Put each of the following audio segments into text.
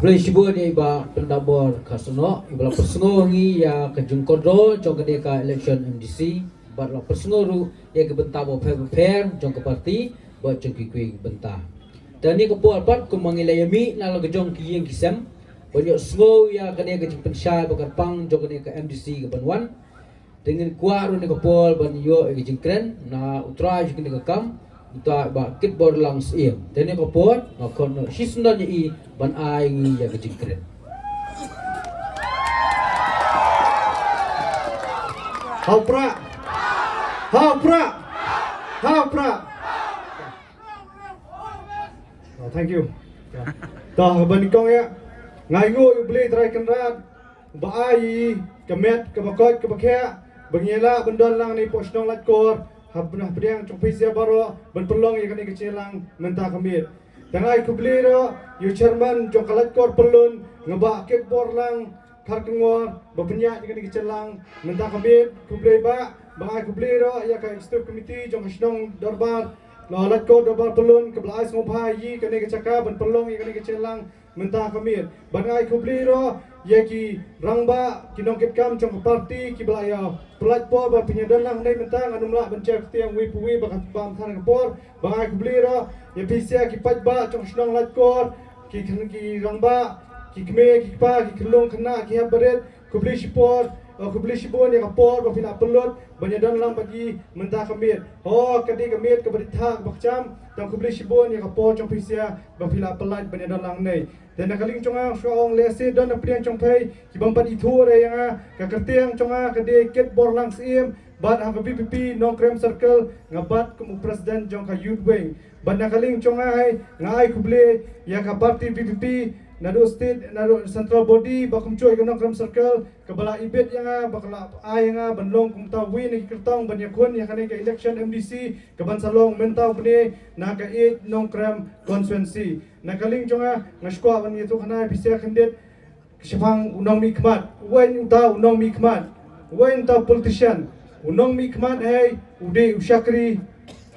Presibun iba pendabor kasno ibala persongo ngi ya kajung kodro jong ke ka election MDC batla persongo ru ya ke benta bo fair jong ke parti ba jong ki kui benta. Dan ni ko po alpat ko mangilayami na lag jong ki yang kisam banyak slow ya ke ke pensai bakar pang jong ke ka MDC ke banwan dengan kuaru ni ko pol ban yo ke jingkren na utra jong ke kam ta ba kit bor langs im tene ko pot ma kon shisunda ni ban ai ngi ya gejikren Hapra Hapra Hapra Thank you. Dah banikong ya ngai ngo yu beli trai kenrat ba ai kemet ke bakot ke bakya bangela bendon lang ni posnong lat kor habnah priang chung pisia baro ban perlong ya kani kecilang mentah kemit tangai ku beli ro yu chairman jong kalat kor perlun ngeba kek bor lang kar kengor bapenya ya kani kecilang mentah kemit ku beli ba bangai ku beli ro ya ka executive committee jong posnong darbar lalat kor darbar perlun ke belas ngobha yi kani kecaka ban perlong ya kani kecilang mentah kemit bangai ku beli ro ya ki rangba kinong ketkam jong parti ki belaya pelat po ba penyadan lang dai mentang anumla bencak tiang wi puwi ba bam than kapor bangai ku beli ro ya pisia ki pajba jong snong lat kor ki ki rangba ki kme ki pa ki kelong kena ki habaret ku beli sipor ku beli sipon ya kapor ba pina pelot penyadan lang bagi mentah kemit ho kadi kemit ke berita bakcam tang ku beli sipon ya kapor jong pisia ba pina pelat penyadan lang nei dan nakaling chonga soong lesi don apriang chongpai ki bampat itu re yang ka kertiang chonga ka de ket borlang sim bat ha BPP no crime circle ngabat ku president jong ka youth wing ban nakaling chonga hai ngai kuble ya ka party BPP nado state nado central body bakum choi ka no crime circle ka bala ibet yang bakala ai yang banlong kum ta win ki kertong ban yakun ya kane ka election MDC ka ban salong mentau bne na ka 8 no crime constituency nakaling chonga ngashkwa ban itu kana bisa kandidat sifang unong mikmat wen uta unong mikmat wen ta politician unong mikmat hey ude usyakri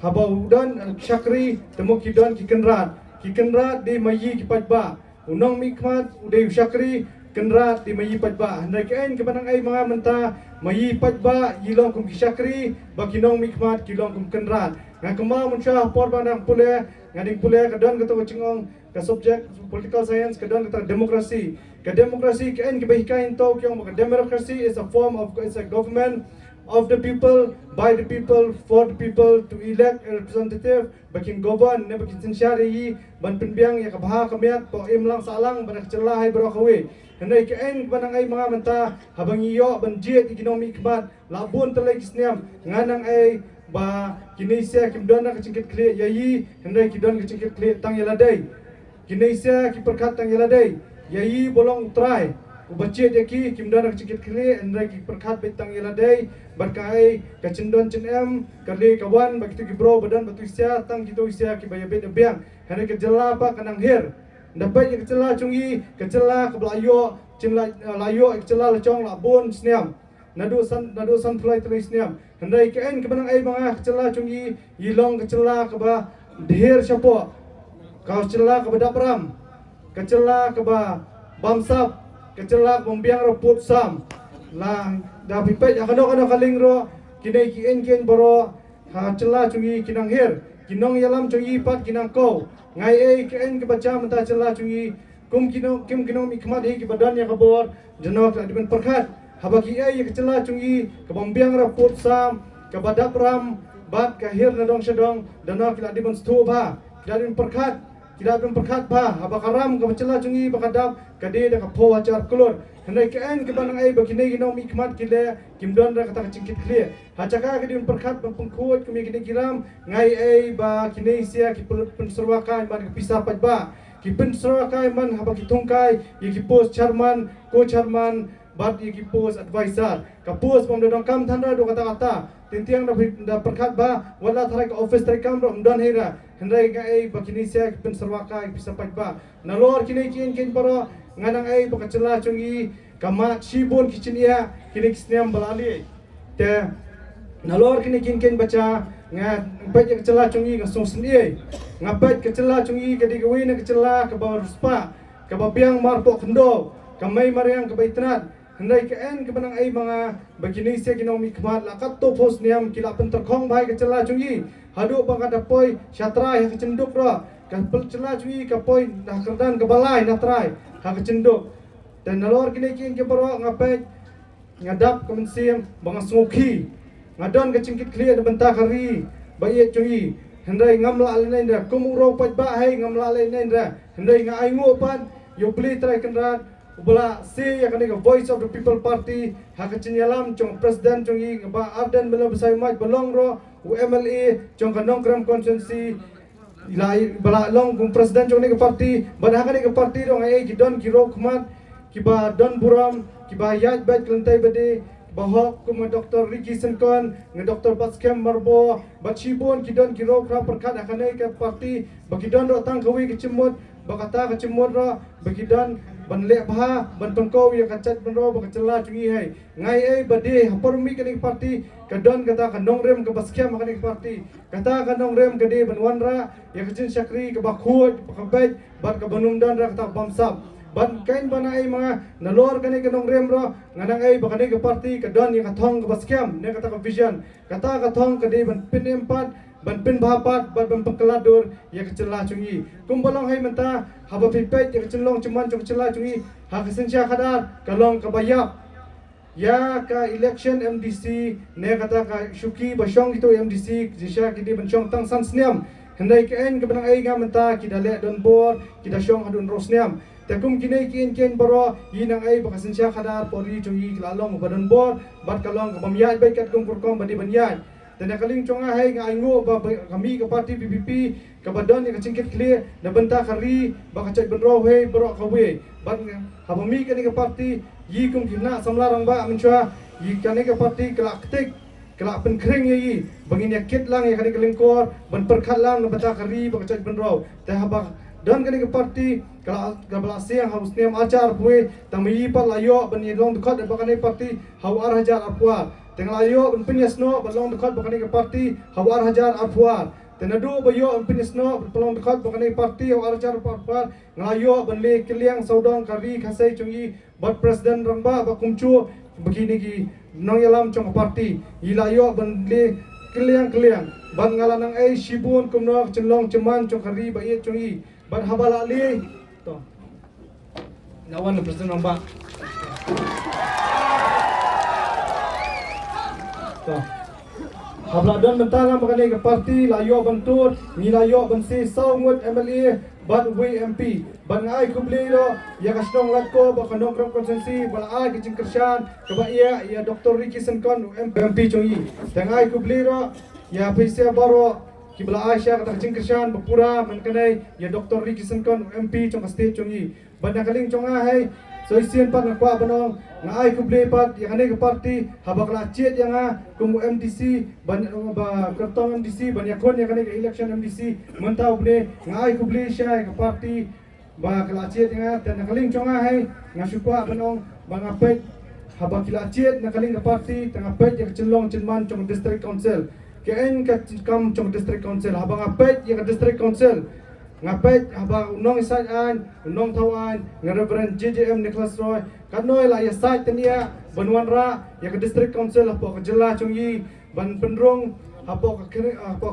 haba udan syakri temu kidan kikenrat di mayi kipatba unong mikmat ude usyakri kenrat di mayi patba handai kain kebanang ai mga menta mayi patba yilong kum kisyakri bakinong mikmat kilong kum kenrat ngakema muncah por bandang pule ngading pule kadon kata wacingong ka subject political science kadon kata demokrasi kain kebahikan to kyong democracy is a form of it's a government of the people by the people for the people to elect a representative bakin govern ne bakin sinsyari ban penbiang ya kabaha kamiat po imlang salang banak celah hai brokawi handai kain banang ai mga menta habang iyo banjit ekonomi kmat labun telai kisniam nganang ai ba Kinesia kimdona kecingkit kli yayi hendai kidon kecingkit kli tang yaladai Kinesia kiperkat tang yaladai yayi bolong try ubacet yaki kimdona kecingkit kli hendai kiperkat betang yaladai berkai kecendon cenem kali kawan begitu kibro badan batu isia tang gitu isia kibaya bet biang hendai kejela pa kanang hir dapat yang kecela cungi kecela kebelayo cila layo kecela lecong labun sniam nadu san fly tulis niam hendai kain kebanang ai mga kecela cungi yilong kecela keba dihir syapo kau kecela keba dapram kecela keba bamsap kecela membiang reput sam lang da pipet akano kaling ro kinai kien boro ha cela cungi kinang hir kinong yalam cungi pat kinang ko ngai ai kain kebaca mentah cela cungi kum kinong mikmat hi kebadan ya kabor jenok adiban perkat habaki ai kecela cungi kebambiang raput sam kebadak ram bat kahir nadong sedong dana kila diban stu ba kila din perkat ba habakaram kecela cungi bakadap kade da kapo acar kulur hendai kain kebanang ai bakine ginong mikmat kile kimdon ra kata cingkit kle hacaka kedin perkat pengkut kumi kini kiram ngai ai ba kinesia ki penserwakan ban pisar pajba ki penserwakan man habaki tungkai ki pos chairman ko chairman bat yaki post advisor ka post pom dong kam thandra do kata tintiang da perkat ba wala tharai ka office tharai kam rom don hera hendai ga ai bakinisia pen serwaka bisa ba nalor kini kin para nganang ai bakacela chungi kama sibon kichinia kini kisniam balali te nalor kini kin baca nga baik kecela chungi ka song sendiri ngabat kecela chungi ka digawin kecela ka bawar spa kababiang marpok kendo, kamay mariang kabaitnat, hendai KN kebenang ai mga begini sia kinomi kemat lakat to pos niam kila penterkong bai kecela cungi, hadu bangka dapoi syatra yang kecenduk ro, kapel cela cungi kapoi dah kerdan kebalai natrai, ha kecenduk, dan nalor kini kin kebaro ngapai ngadap kemensiam banga smoki, ngadon kecingkit clear bentak hari, bayet cungi, hendai ngamla alendra, kumuro pat bahai ngamla alendra, hendai ngai ngopan, yo beli trai kenrat, ubala si yang kini Voice of the People Party, hak kenyalam cong presiden congi ba Arden belum besai mat belong ro, UMLA cong kanong kram konsensi, ilai bala long kum presiden cong ni ke parti, pada hak ni ke parti dong ai kidon kiro kumat, kiba don buram, kiba yat bat kelentai bade, bahok kum Dr. Ricky Senkon, nge Dr. Baskem Marbo, bacibon kidon kiro kra perkat hak ni ke parti, bakidon ro tang kawi kecemut, bakata kecemut ro, bakidon ban lek bah ban tongkau yang kacat ban ro bakacela cungi hai ngai ai bade hapormi kaning parti kadon kata kanong rem ke baskem kaning parti kata kanong rem kede ban wanra yang kecin syakri ke bakhut pakabet bat ke banum dan ra kata bamsap ban kain bana ai mga nalor kaning kanong rem ro nganang ai bakani ke parti kadon yang kathong ke baskem ne kata ke vision kata kathong kede ban pin empat ban pin bahapat ban pengkeladur yang kecela cungi kumbalong hai menta haba pipet yang kecelong cuman kecela cungi ha kesensia kadar kalong kabayap ya ka election MDC ne kata ka syuki basyong itu MDC jisya kidi bencong tang san sniam hendai KN ke benang ai nga menta kita lek don bor kita syong adun rosniam takum kini kin baro yinang ai bakasensia kadar poli cungi kelalong badon bor bat kalong kabamyat baik kat kum kurkom badi banyat dan yang kaling conga hai ngai ngo ba kami ke parti PPP ke badan yang cingkit clear na benta kari ba kacai benro he bro kawe ban habami ke parti yi kum kina samlarang ba menchua yi kane ke parti kelak ketik kelak penkring yi bangin yakit lang ya kani kelingkor ban perkhat lang na benta kari ba kacai benro teh habak dan kani ke parti kalau gablasi yang harus niam acar pue tamayi pa layo ban yelong dekat ba kani parti hawar hajar apwa tengah ayo penpinyasno balong dekat bakani ke parti hawar hajar afwar tenadu bayo penpinyasno balong dekat bakani parti hawar hajar afwar ngayo benle keliang saudang kari khasai chungi bat presiden rangba bakumchu begini ki nong yalam chong parti ilayo benle keliang ban ngalanang ai shibun kumno chenlong ceman chong kari bayet chungi ban habala li to nawan presiden rangba Habladan bentara mengenai ke parti layo bentur ni layo bensi saungut MLA ban WMP ban ai kubli do ya kasdong latko ba kanong kram konsensi bala ai kicing kersan keba ia ya Dr. Ricky Senkon MP chongi tang ai kubli do ya pisia baro kibla Aisyah kata kicing kersan bapura mengenai ya Dr. Ricky Senkon MP chong state chongi ban kaling chonga hai so isian pat ngakwa banong ngai kubli pat yang ane ke parti habak lacet yang kumu MDC ban ba kertong MDC ban yakon yang ane ke election MDC mentau ble ngai kubli syai ke parti ba kelacet yang dan nakaling conga hai ngasukwa banong bangapet habak lacet nakaling ke parti tangapet yang celong cenman cong district council KN kam cong district council habang apet yang district council ngapet haba unong isaan unong tawan ngareverend JJM Nicholas Roy kanoi la ya site tenia banwanra ya ke district council apo ke jela chungyi ban pendrong apo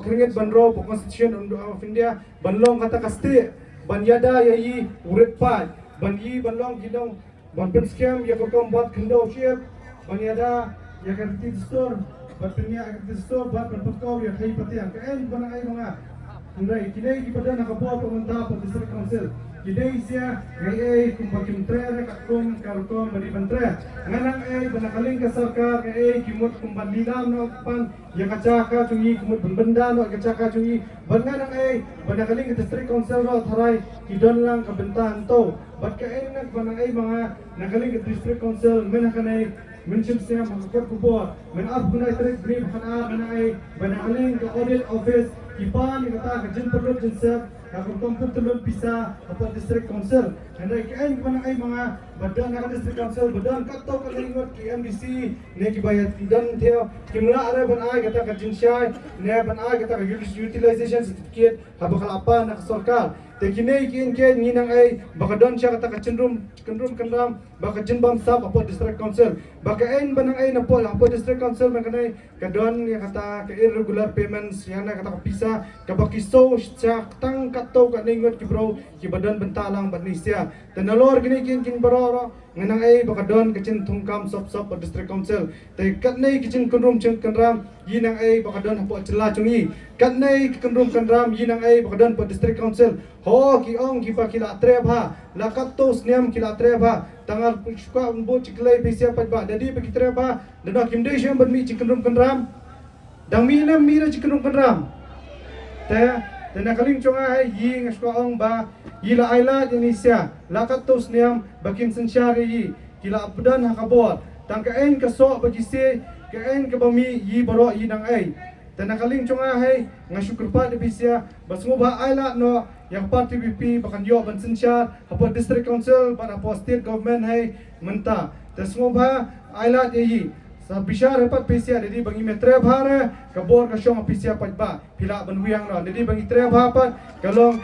keringet banro po constitution of India banlong kata kasti ban yada ya yi urit pat ban yi banlong gidong ban pen scam ya ko buat kendo ship ban yada ya ke store ban penya ke store ban pekau ya kai patian kaen ban ai mga Andai kini kita nak buat pemerintah district council. Kini sia ngai kumpakim tre kakum kalkom bani pentre. Nganang benakaling ke sarkar kimut kumbandinam no pan ya kacaka cungi kumut benda no kacaka cungi. Banganang benakaling ke district council no tharai kidon lang kabentahan to. Bat kain nak banang mga nakaling ke district council menakanai mention siya makakot kubor. Menap kunai trek brief kana manai benakaling ke audit office Ipan kata kerjaan perlu jinsep, kalau komput telur bisa apa district council. Hendai kain kemanang ay mga badan ng district council, badan kato kalingot KMDC, ne kibayat dan theo kimla are ban ay kata kerjaan siya, ne ban ay kata utilization certificate, habang kalapa nak sarkar. Tekine kin ke nginang ai bakadon siya kata cenderum kendram baka jenbam sab apa district council baka en banang ai na pol apa district council mengenai kadon ya kata ke irregular payments yang na kata pisa ka bakiso siya tang kato ka ningot ki bro ki badan bentalang badnisia tenalor gini kin baroro nganang ai bakadon kecin tungkam sop district council te katnai kecin kendram yinang ai bakadon apa celah cungi katnai kendram yinang ai bakadon po district council ho ki ong ki pa kila treba lakat tos niam kila treba tangal suka umbo ciklai pisia pat jadi bagi treba dan kimde syam bermi kendram dang mina mira kendram te dan nakaling chonga ai yi ngasuka ong ba yila aila Indonesia lakat tos niam bakin sensyari yi kila abdan hakabor tangkain kasok bagi se kain ke bami yi baro yi nang ai dan nakaling chonga ai ngasukur pa de pisia basngoba aila no yang parti BP bahkan yo ban sensyar apa district council pada apa state government hai menta tasngoba aila yi sa bishar hepat pisia jadi bangi metre bhare kabor ka shong pisia patba pila ban wiang no jadi bangi tre bhapat kalong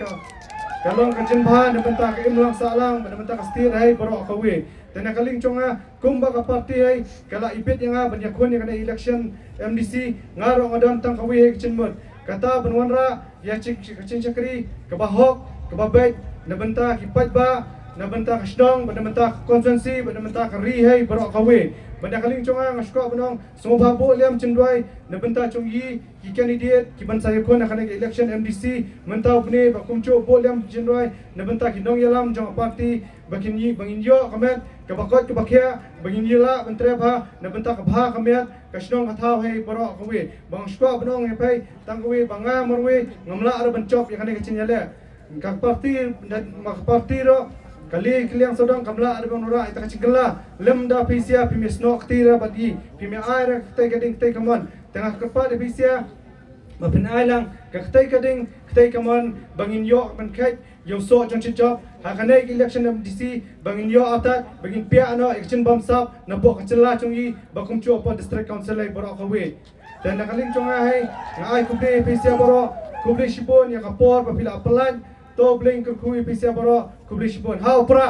ka jinbha ne menta ka imlang salang ne menta ka state hai baro ka we dan kaling chonga kumba ka parti hai kala ipet yang ban yakun yang kana election MDC ngaro ngadon tang ka we chinmut kata benwanra ya cing cakri kebahok kebabait nabenta kipat ba nabenta kasdong nabenta konsensi nabenta karihai barok kawe benda kaling chonga ngashko benong semua babo liam cendwai nabenta chongyi ki candidate ki ban saya kon akan election MDC mentau pne bakumcho bo liam cendwai nabenta ki nong yalam jong parti bakin yi bangin yo kamet kabakot kabakhya bangin yila mentre bha nabenta kabha kamet kasdong kathau hai barok kawe bang shko benong hepai tang kawe banga morwe ngamla ar bancop yakane kacin yale kak parti dan mak parti ro kali kliang sodong kamla ar bang nora ita kacin gela lemda pisia pimis nok tira badi pimi air tay gading tay kamon tengah kepa de pisia mapin ailang kaktai kading kaktai kamon bangin yo man kai yo so jang chijop hakane election MDC bangin yo atat bangin pia ano election bom sap napo kacela chungi bakum chu apa district council ai borok kawe dan nakaling chonga hai ngai kubde pisia borok kubde shibon ya kapor papila pelan to bling ke kui pisia borok kubde shibon ha pra